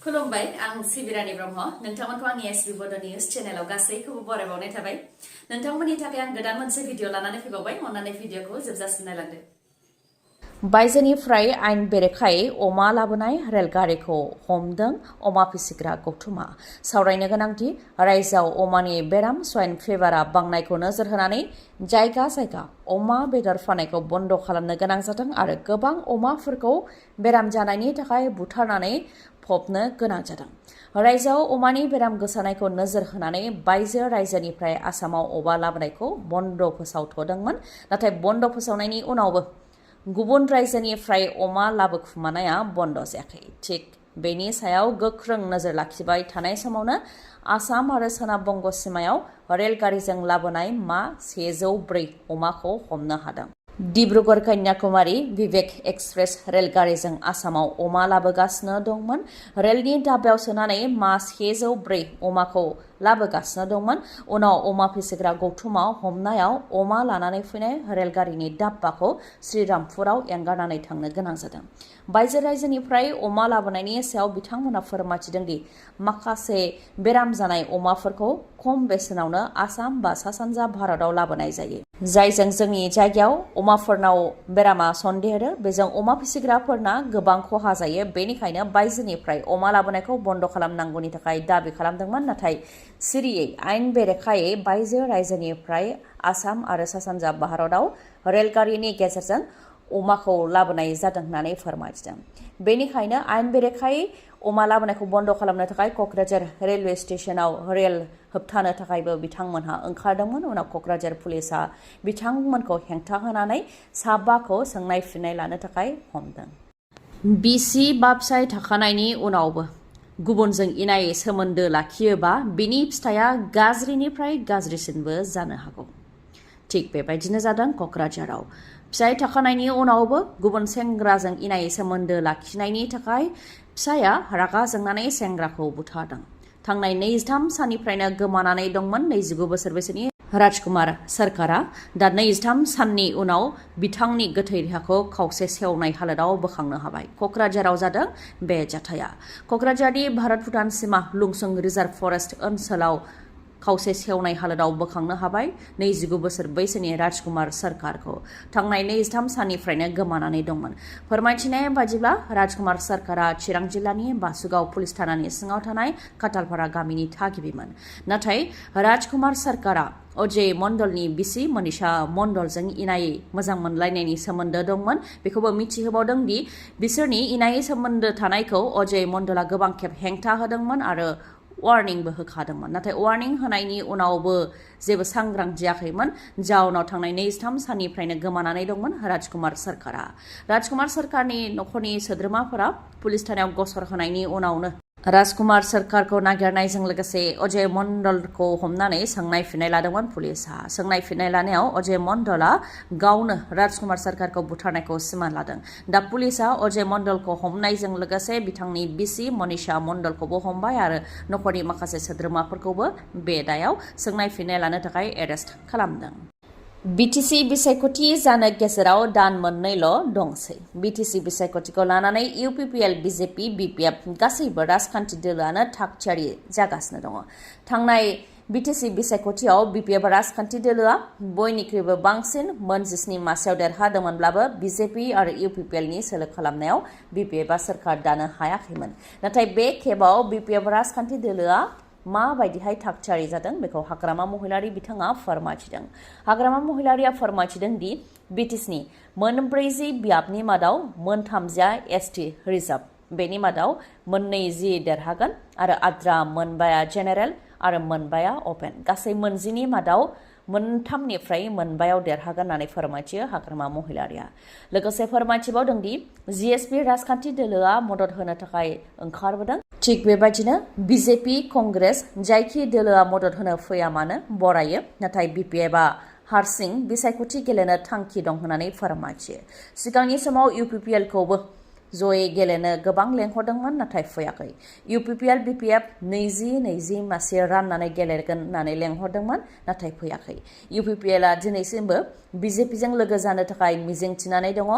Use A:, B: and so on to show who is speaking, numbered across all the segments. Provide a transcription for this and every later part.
A: खुलुमबाय आं सिबि रानि ब्रह्म नोंथांमोनखौ आंनि एसबि बड' निउज चेनेलाव गासैखौबो बरायबावनाय थाबाय नोंथांमोननि थाखाय आं गोदान मोनसे भिडिअ लानानै फैबावबाय अन्नानै भिडिअखौ जोबजासिम नायलांदो बायजोनिफ्राय आइन बेरेखायै अमा लाबोनाय रेलगारिखौ हमदों अमा फिसिग्रा गौथुमा सावरायनो गोनांदि रायजोआव अमानि बेराम स्वाइन फिभारआ बांनायखौ नोजोर होनानै जायगा जायगा अमा बेदर फाननायखौ बन्द खालामनो गोनां जादों आरो गोबां अमाफोरखौ बेराम जानायनि थाखाय बुथारनानै फबनो गोनां जादों रायजोआव अमानि बेराम गोसारनायखौ नोजोर होनानै बायजो रायजोनिफ्राय आसामाव अमा लाबोनायखौ बन्द फोसावथ'दोंमोन नाथाय बन्द फोसावनायनि उनावबो गुबुन रायजोनिफ्राय अमा लाबोखुमानाया बन्द जायाखै थिग बेनि सायाव गोख्रों नोजोर लाखिबाय थानाय समावनो आसाम आरो सोनाब बंग सिमायाव रेलगारिजों लाबोनाय मा 104 अमाखौ हमनो हादों डिब्रुगड़ कन्याकुमारी विवेक एक्सप्रेस रेलगारिजों आसामाव अमा लाबोगासिनो दंमोन रेलनि दाब्याव सोनानै मा 104 अमाखौ लाबोगासिनो दंमोन उनाव अमा फिसिग्रा गौथुमाव हमनायाव अमा लानानै फैनाय रेलगारिनि दाब्बाखौ श्रीरामपुराव एंगारनानै थांनो गोनां जादों बायजो रायजोनिफ्राय अमा लाबोनायनि सायाव बिथांमोना फोरमायथिदों दि माखासे बेराम जानाय अमाफोरखौ खम बेसेनावनो आसाम बा सा सानजा भारताव लाबोनाय जायो जायजों जोंनि जायगायाव अमाफोरनाव बेरामा सन्देरो बेजों अमा फिसिग्राफोरना गोबां खहा जायो बेनिखायनो बायजोनिफ्राय अमा लाबोनायखौ बन्द खालामनांगौनि थाखाय दाबि खालामदोंमोन नाथाय सिरियै आइन बेरेखायै बायजो रायजोनिफ्राय आसाम आरो सा सानजा भारताव रेलगारिनि गेजेरजों अमाखौ लाबोनाय जादों होननानै फोरमायथिदों बेनिखायनो आइन बेरेखायै अमा लाबोनायखौ बन्द खालामनो थाखाय कक्राझार रेलवे स्टेशनाव रेल होबथानो थाखायबो बिथांमोनहा ओंखारदोंमोन उनाव कक्राझार पुलिसा बिथांमोनखौ हेंथा होनानै साबाखौ सोंनाय फिननाय लानो थाखाय हमदों बिसि बा फिसाय थाखानायनि उनावबो गुबुनजों इनायै सोमोन्दो लाखियोबा बिनि फिथाइया गाज्रिनिफ्राय गाज्रिसिनबो जानो हागौ थिग बेबायदिनो जादों कक्राझाराव फिसाय थाखानायनि उनावबो गुबुन सेंग्राजों इनायै सोमोन्दो लाखिनायनि थाखाय फिसाया रागा जोंनानै सेंग्राखौ बुथारदों थांनाय 23 साननिफ्रायनो गोमानानै दंमोन 29 बोसोर बैसोनि राजकुमार सरकारा दा 23 साननि उनाव बिथांनि गोथै देहाखौ खावसे सेवनाय हालोदाव बोखांनो हाबाय कक्राझाराव जादों बे जाथाया कक्राझारनि भारत भुटान सिमा लुंसुं रिजार्भ फरेस्ट ओनसोलाव खावसे सेवनाय हालोदाव बोखांनो हाबाय 29 बोसोर बैसोनि राजकुमार सरकारखौ थांनाय 23 साननिफ्रायनो गोमानानै दंमोन फोरमायथिनाय बायदिब्ला राजकुमार सरकारा चिरां जिल्लानि बासुगाव पुलिस थानानि सिङाव थानाय काटालपारा गामिनि थागिबिमोन नाथाय राजकुमार सरकारा अजय मण्डलनि बिसि मनीषा मण्डलजों इनायै मोजां मोनलायनायनि सोमोन्दो दंमन बेखौबो मिथिहोबावदों दि बिसोरनि इनायै सोमोन्दो थानायखौ अजय मण्डला गोबां खेब हेंथा होदोंमोन आरो वार्निंबो होखादोंमोन नाथाय वार्निं होनायनि उनावबो जेबो सांग्रां जायाखैमोन जाउनाव थांनाय 23 साननिफ्रायनो गोमानानै दंमोन राजकुमार सरकारनि नखरनि सोद्रोमाफोरा पुलिस थानायाव गसर होनायनि उनावनो राजकुमार सरकारखौ नागिरनायजों लोगोसे अजय मण्डलखौ हमनानै सोंनाय फिननाय लादोंमोन पुलिसा सोंनाय फिननाय लानायाव अजय मण्डला गावनो राजकुमार सरकारखौ बुथारनायखौ सिमान लादों दा पुलिसा अजय मण्डलखौ हमनायजों लोगोसे बिथांनि बिसि मनीषा मण्डलखौबो हमबाय आरो नखरनि माखासे सोद्रोमाफोरखौबो बे दायाव सोंनाय फिननाय लानो थाखाय एरेस्ट खालामदों बिटिसि बिसायख'थि जानो गेजेराव दान मोननैल' दंसै बिटिसि बिसायख'थिखौ लानानै UPPL BJP BPF गासैबो राजखान्थि दोलोआनो थागथियारि जागासिनो दङ थांनाय बिटिसि बिसायख'थियाव BPF राजखान्थि दोलोआ बयनिख्रुइबो बांसिन मोन 17 मासियाव देरहादोंमोनब्लाबो BJP आरो UPPL नि सोलो खालामनायाव BPFआ सोरखार दानो हायाखैमोन नाथाय बे खेबाव BPF राजखान्थि दोलोआ माबायदिहाय थागथियारि जादों बेखौ हाग्रामा महिलारी बिथाङा फोरमायथिदों हाग्रामा महिलारीया फोरमायथिदों दि बिटिसिनि मोन 40 बियाबनि मादाव मोन 30 ST रिजार्भ बेनि मादाव मोननै जि देरहागोन आरो आद्रा मोनबाया जेनेरेल आरो मोनबाया अपेन गासै मोनजिनि मादाव मोनथामनिफ्राय मोनबायाव देरहागोन होननानै फोरमायथियो हाग्रामा महिलारीया लोगोसे फोरमायथिबावदों दि GSP राजखान्थि दोलोआ मदद होनो थाखाय ओंखारबोदों थिग बेबायदिनो BJP कंग्रेस जायखि दोलोआ मदद होनो फैया मानो बरायो नाथाय BPFआ हारसिं बिसायख'थि गेलेनो थांखि दं होननानै फोरमायथियो सिगांनि समाव UPPL खौबो जयै गेलेनो गोबां लेंहरदोंमोन नाथाय फैयाखै। UPPL BPF 20-20 मासे राननानै गेलेगोन होननानै लेंहरदोंमोन नाथाय फैयाखै। UPPLआ दिनैसिमबो BJPजों लोगो जानो थाखाय मिजिंथिनानै दङ।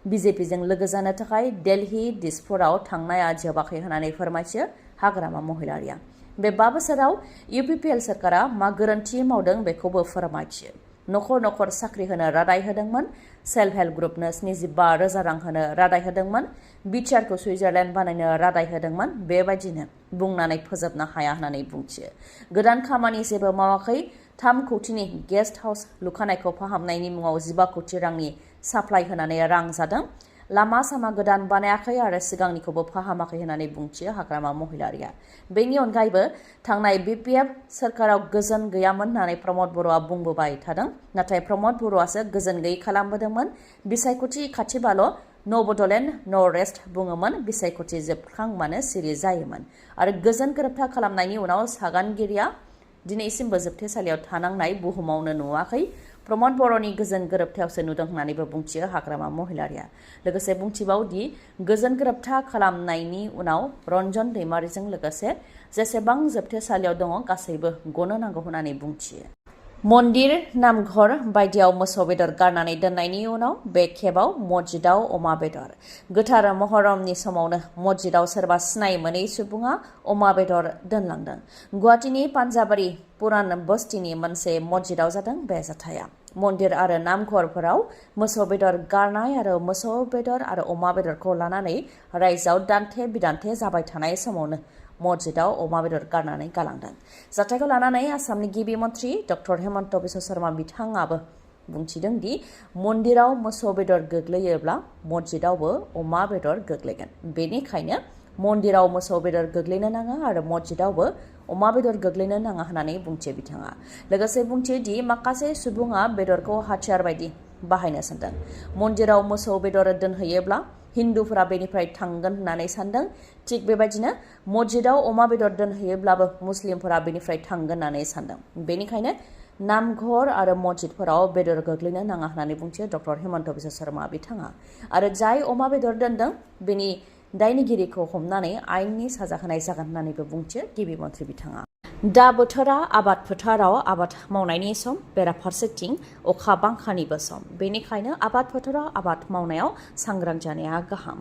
A: BJPजों लोगो जानो थाखाय दिल्ली दिसपुराव थांनाया जोबाखै होननानै फोरमायथियो हाग्रामा महिलारिया। बे 5 बोसोराव UPPL सरकारा मा गोरोन्थि मावदों बेखौबो फोरमायथियो। नखर नखर साख्रि होनो रादाय होदोंमोन, सेल्फ हेल्प ग्रुपनो 75,000 रां होनो रादाय होदोंमोन, बिटिआरखौ सुइजारलेण्ड बानायनो रादाय होदोंमोन, बेबायदिनो बुंनानै फोजोबनो हाया होननानै बुंथियो। गोदान खामानि जेबो मावाखै, 3 कौटिनि गेस्ट हाउस लुखानायखौ फाहामनायनि मुङाव 15 कौटि रांनि साप्लाय होनानै रां जादों, लामा सामा गोदान बानायाखै आरो सिगांनिखौबो फाहामाखै होननानै बुंथियो हाग्रामा महिलारिया। बेनि अनगायैबो थांनाय BPF सरकाराव गोजोन गैयामोन होननानै प्रमद बर'आ बुंबोबाय थादों, नाथाय प्रमद बर'आसो गोजोन गैयै खालामबोदोंमोन। बिसायख'थि खाथिबाल' न' बड'लेण्ड न' रेस्ट बुङोमोन, बिसायख'थि जोबखांबानो सिरि जायोमोन आरो गोजोन गोरोबथा खालामनायनि उनाव सागानगिरिया दिनैसिमबो जोबथेसालियाव थानांनाय बुहुमावनो नुवाखै। प्रमद बर'नि गोजोन गोरोबथायावसो नुदों होननानैबो बुंथियो हाग्रामा महिलारिया। लोगोसे बुंथिबावदि गोजोन गोरोबथा खालामनायनि उनाव रन्जन दैमारिजों लोगोसे जेसेबां जोबथेसालियाव दङ गासैबो गनो नांगौ होननानै बुंथियो। मन्दिर, नामघर बायदियाव मोसौ बेदर गारनानै दोननायनि उनाव बे खेबाव मस्जिदाव अमा बेदर। गोथार महरमनि समावनो मस्जिदाव सोरबा सिनाय मोनै सुबुङा अमा बेदर दोनलांदों। गुवाहाटीनि पान्जाबारि पुरान बस्तिनि मोनसे मस्जिदाव जादों बे जाथाया। मन्दिर आरो नामघरफोराव मोसौ बेदर गारनाय आरो मोसौ बेदर आरो अमा बेदरखौ लानानै रायजोआव दान्थे बिदान्थे जाबाय थानाय समावनो मस्जिदाव अमा बेदर गारनानै गालांदों। जाथायखौ लानानै आसामनि गिबि मन्थ्रि डक्टर हेमन्त बिश्व शर्मा बिथाङाबो बुंथिदों दि मन्दिराव मोसौ बेदर गोग्लैयोब्ला मस्जिदावबो अमा बेदर गोग्लैगोन। बेनिखायनो मन्दिराव मोसौ बेदर गोग्लैनो नाङा आरो मस्जिदावबो अमा बेदर गोग्लैनो नाङा होननानै बुंथियो बिथाङा। लोगोसे बुंथियो दि माखासे सुबुङा बेदरखौ हाथियार बायदि बाहायनो सानदों। मन्दिराव मोसौ बेदर दोनहैयोब्ला हिन्दुफोरा बेनिफ्राय थांगोन होननानै सानदों। थिग बेबायदिनो मस्जिदाव अमा बेदर दोनहैयोब्लाबो मुस्लिमफोरा बेनिफ्राय थांगोन होननानै सानदों। बेनिखायनो नामघर आरो मस्जिदफोराव बेदर गोग्लैनो नाङा होननानै बुंथियो डक्टर हेमन्त बिश्व शर्मा बिथाङा। आरो जाय अमा बेदर दोनदों बेनि दायनिगिरिखौ हमनानै आयेननि साजा होनाय जागोन होननानैबो बुंथियो गिबि मन्थ्रि बिथाङा। दा बोथोरा आबाद फोथाराव आबाद मावनायनि सम, बेराफारसेथिं अखा बांखानिबो सम। बेनिखायनो आबाद फोथाराव आबाद मावनायाव सांग्रां जानाया गाहाम।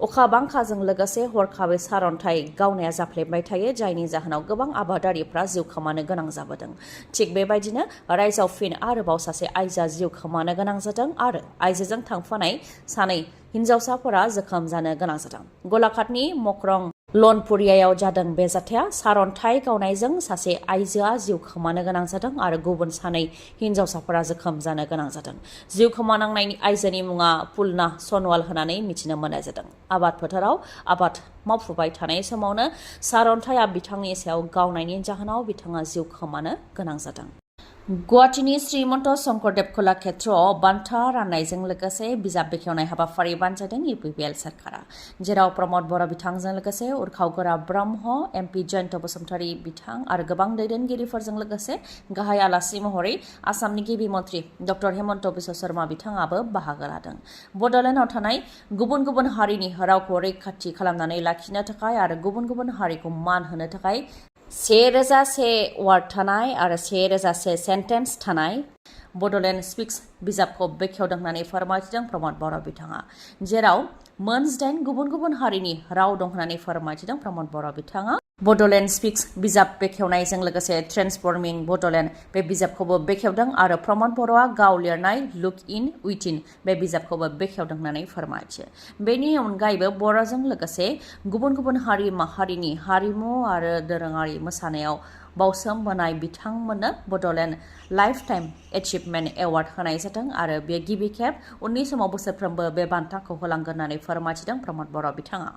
A: अखा बांखाजों लोगोसे हरखाबै सारअन्थाइ गावनाया जाफ्लेबाय थायो, जायनि जाहोनाव गोबां आबादारिफ्रा जिउ खोमानो गोनां जाबोदों। थिग बेबायदिनो रायजोआव फिन आरोबाव सासे आइजोआ जिउ खोमानो गोनां जादों आरो आइजोजों थांफानाय सानै हिन्जावसाफोरा जोखोम जानो गोनां जादों। गलाघाटनि मक्रं लनपुरियायाव जादों बे जाथाया। सारअन्थाइ गावनायजों सासे आइजोआ जिउ खोमानो गोनां जादों आरो गुबुन सानै हिन्जावसाफोरा जोखोम जानो गोनां जादों। जिउ खोमानांनायनि आइजोनि मुङा पुलना सनवाल होननानै मिथिनो मोननाय जादों। आबाद फोथाराव आबाद मावफुबाय थानाय समावनो सारअन्थाइआ बिथांनि सायाव गावनायनि जाहोनाव बिथाङा जिउ खोमानो गोनां जादों। गुवाहाटीनि श्रीमन्त शंकरदेव कलाक्षेत्रआव बान्था राननायजों लोगोसे बिजाब बेखेवनाय हाबाफारि बानजायदों UPPL सरकारा, जेराव प्रमद बर' बिथांजों लोगोसे उरखावगोरा ब्रह्म, MP जयन्त बसुमतारी बिथां आरो गोबां दैदेनगिरिफोरजों लोगोसे गाहाय आलासि महरै आसामनि गिबि मन्थ्रि डक्टर हेमन्त बिश्व शर्मा बिथाङाबो बाहागो लादों। बड'लेण्डआव थानाय गुबुन गुबुन हारिनि रावखौ रैखाथि खालामनानै लाखिनो थाखाय आरो गुबुन गुबुन हारिखौ मान होनो थाखाय 1001 वार्ड थानाय आरो 1001 सेन्टेन्स थानाय बड'लेण्ड स्पिक्स बिजाबखौ बेखेवदों होननानै फोरमायथिदों प्रमद बर' बिथाङा, जेराव मोन 8 गुबुन गुबुन हारिनि राव दं होननानै फोरमायथिदों प्रमद बर' बिथाङा। बड'लेण्ड स्पिक्स बिजाब बेखेवनायजों लोगोसे ट्रेन्सफर्मिं बड'लेण्ड बे बिजाबखौबो बेखेवदों आरो प्रमद बर'आ गाव लिरनाय लुक इन उइथिन बे बिजाबखौबो बेखेवदों होननानै फोरमायथियो। बेनि अनगायैबो बर'जों लोगोसे गुबुन गुबुन हारि माहारिनि हारिमु आरो दोरोङारि मोसानायाव बावसोमबोनाय बिथांमोननो Bodoland life time achievement award होनाय जादों आरो बे गिबि खेब उननि समाव बोसोरफ्रोमबो बे बान्थाखौ होलांगोन होननानै फोरमायथिदों प्रमद बर' बिथाङा।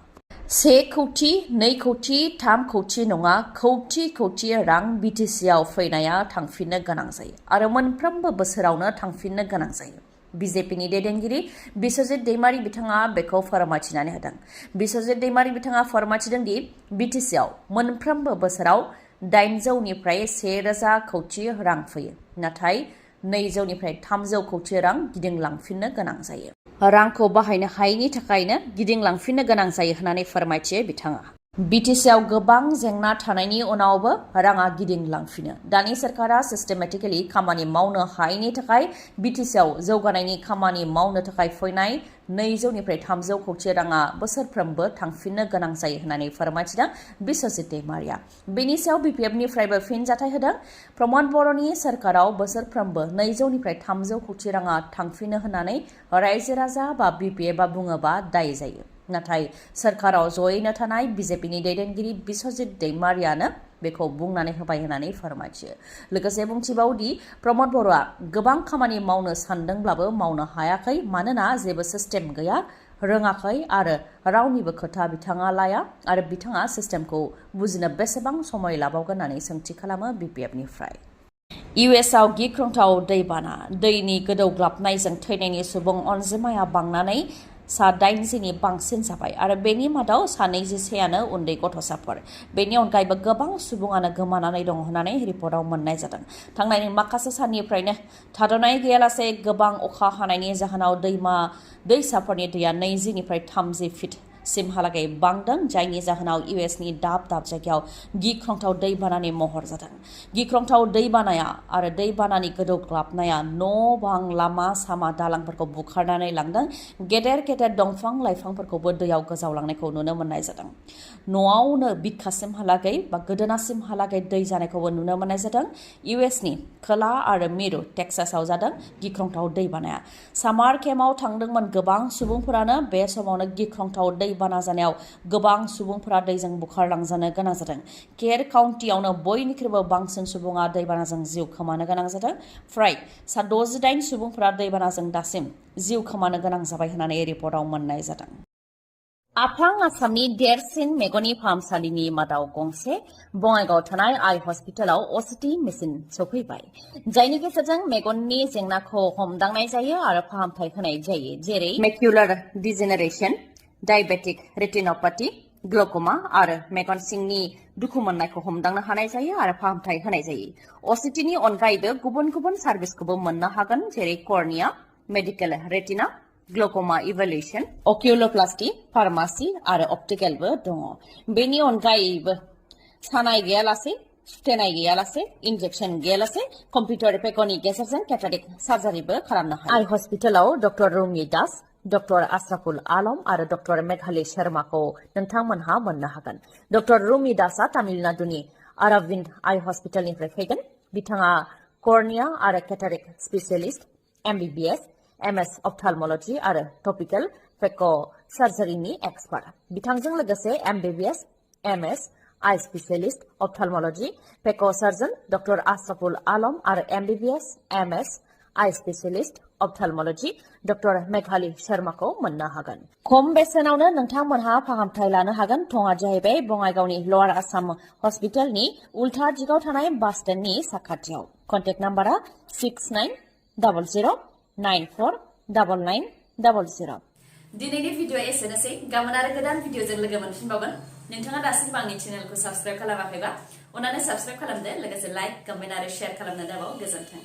A: 1 कौटि, 2 कौटि, 3 कौटि नङा, कौटि कौटि रां BTCआव फैनाया थांफिननो गोनां जायो आरो मोनफ्रोमबो बोसोरावनो थांफिननो गोनां जायो। BJPनि दैदेनगिरि बिस्वजित दैमारी बिथाङा बेखौ फोरमायथिनानै होदों। बिस्वजित दैमारी बिथाङा फोरमायथिदों दि BTCआव मोनफ्रोमबो बोसोराव 800 निफ्राय 1000 कौटि रां फैयो, नाथाय 200निफ्राय 300 कौटि रां गिदिंलांफिननो गोनां जायो। रांखौ बाहायनो हायैनि थाखायनो गिदिंलांफिननो गोनां जायो होननानै फोरमायथियो बिथाङा। BTCआव गोबां जेंना थानायनि उनावबो राङा गिदिंलांफिनो। दानि सरकारा सिस्टेमेटिकेलि खामानि मावनो हायैनि थाखाय BTCआव जौगानायनि खामानि मावनो थाखाय फैनाय 200निफ्राय 300 कौटि राङा बोसोरफ्रोमबो थांफिननो गोनां जायो होननानै फोरमायथिदों बिश्वजित दैमारिया। बेनि सायाव BPFनिफ्रायबो फिनजाथाय होदों। प्रमद बर'नि सरकाराव बोसोरफ्रोमबो 200निफ्राय 300 कौटि राङा थांफिनो होननानै रायजो राजा बा BPFआ बुङोबा दाय जायो। नाथाय सरकाराव जयैनो थानाय BJPनि दैदेनगिरि बिश्वजित दैमारियानो बेखौ बुंनानै होबाय होननानै फोरमायथियो। लोगोसे बुंथिबावदि प्रमद बर'आ गोबां खामानि मावनो सानदोंब्लाबो मावनो हायाखै मानोना जेबो सिस्टेम गैया, रोङाखै आरो रावनिबो खोथा बिथाङा लाया आरो बिथाङा सिस्टेमखौ बुजिनो बेसेबां समय लाबावगोन होननानै सोंथि खालामो BPFनिफ्राय। USआव गिख्रंथाव दैबाना, दैनि गोदौग्लाबनायजों थैनायनि सुबुं अनजिमाया बांनानै 80नि बांसिन जाबाय आरो बेनि मादाव 21आनो उन्दै गथ'साफोर। बेनि अनगायैबो गोबां सुबुङानो गोमानानै दं होननानै रिपर्टआव मोननाय जादों। थांनाय माखासे साननिफ्रायनो थाद'नाय गैयालासे गोबां अखा हानायनि जाहोनाव दैसाफोरनि दैया 20निफ्राय 30 फिट सिमहालागै बांदों, जायनि जाहोनाव USनि दाब दाब जायगायाव गिख्रंथाव दैबानानि महर जादों। गिख्रंथाव दैबानाया आरो दैबानानि गोदौग्लाबनाया न' बां, लामा सामा, दालांफोरखौ बुखारनानै लांदों। गेदेर गेदेर दंफां लाइफांफोरखौबो दैयाव गोजावलांनायखौ नुनो मोननाय जादों। न'आवनो बिखासिमहालागै बा गोदोनासिमहालागै दै जानायखौबो नुनो मोननाय जादों। USनि खोला आरो मिरु टेक्सासआव जादों गिख्रंथाव दैबानाया। सामार केम्पआव थांदोंमोन गोबां सुबुंफोरानो। बे समावनो गिख्रंथाव दैबाना जानायाव गोबां सुबुंफोरा दैजों बुखारलांजानो गोनां जादों। केर काउन्टियावनो बयनिख्रुइबो बांसिन सुबुङा दैबानाजों जिउ खोमानो गोनां जादों। फ्राय 68 सुबुंफोरा दैबानाजों दासिम जिउ खोमानो गोनां जाबाय होननानै रिपर्टआव मोननाय जादों। आफां आसामनि देरसिन मेगननि फाहामसालिनि मादाव गंसे बङाइगावआव थानाय आइ हस्पिटालाव OCT मेसिन सफैबाय, जायनि गेजेरजों मेगननि जेंनाखौ हमदांनाय जायो आरो फाहामथाय होनाय जायो, जेरै मेक्युलार डिजेनेरेशन, डायबेटिक रेटिनोपैथी, ग्लुक'मा आरो मेगन सिंनि दुखु मोननायखौ हमदांनो हानाय जायो आरो फाहामथाय होनाय जायो। OCTनि अनगायैबो गुबुन गुबुन सार्भिसखौबो मोननो हागोन, जेरै cornea, medical retina, glaucoma इभेलुएशन, अकिउलोप्लास्टी, pharmacy आरो अप्टिकेलबो दङ। बेनि अनगायैबो सानाय गैयालासे, सुथेनाय गैयालासे, इन्जेक्सन गैयालासे कम्पिउटार पेकनि गेजेरजों केटारेक्ट सार्जारिबो खालामनो हायो। आइ हस्पिटालाव डक्टर रुमि दास, डक्टर आशराफुल आलम आरो डक्टर मेघाली शर्माखौ नोंथांमोनहा मोननो हागोन। डक्टर रुमि दासआ तामिलनाडुनि अरविंद आइ हस्पिटालनिफ्राय फैगोन। बिथाङा कर्निया आरो केटारेक्ट स्पेसियलिस्ट, MBBS, MS अप्थालमोलॉजी आरो टपिकल फेक' सार्जारिनि एक्सपार्ट। बिथांजों लोगोसे MBBS, MS आइ स्पेसियलिस्ट अप्थालमोलॉजी फेक' सार्जन डक्टर आशराफुल आलम आरो MBBS, MS आइ स्पेसियलिस्ट अप्थालमोलॉजी डक्टर मेघाली शर्माखौ मोननो हागोन। खम बेसेनावनो नोंथांमोनहा फाहामथाय लानो हागोन। थङा जाहैबाय बङाइगावनि लवार आसाम हस्पिटालनि उल्था दिगाव थानाय बास स्टेन्डनि साखाथियाव। कन्टेक्ट नाम्बारा 6900949900। दिनैनि भिडिअ एसेनोसै। गाबोन आरो गोदान भिडिअजों लोगो मोनफिनबावगोन। नोंथाङा दासिमबो आंनि चेनेलखौ साबस्क्राइब खालामाखैबा अन्नानै साबस्क्राइब खालामदो, लोगोसे लाइक, कमेन्ट आरो शेयार खालामनो दाबाव। गोजोन्थों।